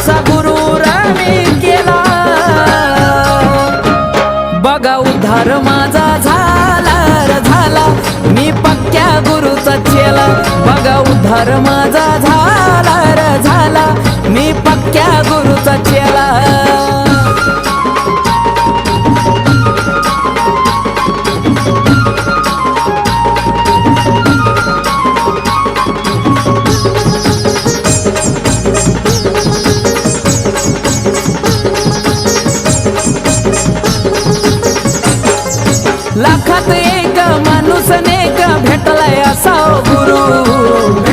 असा गुरु मी केला, बघा उद्धार माझा झाला रे झाला, मी पक्क्या गुरुचा चेला, बघा उद्धार माझा झाला रे झाला, मी पक्क्या गुरुचा चेला. लाखात एक माणूस नेक भेटलाय असा गुरु.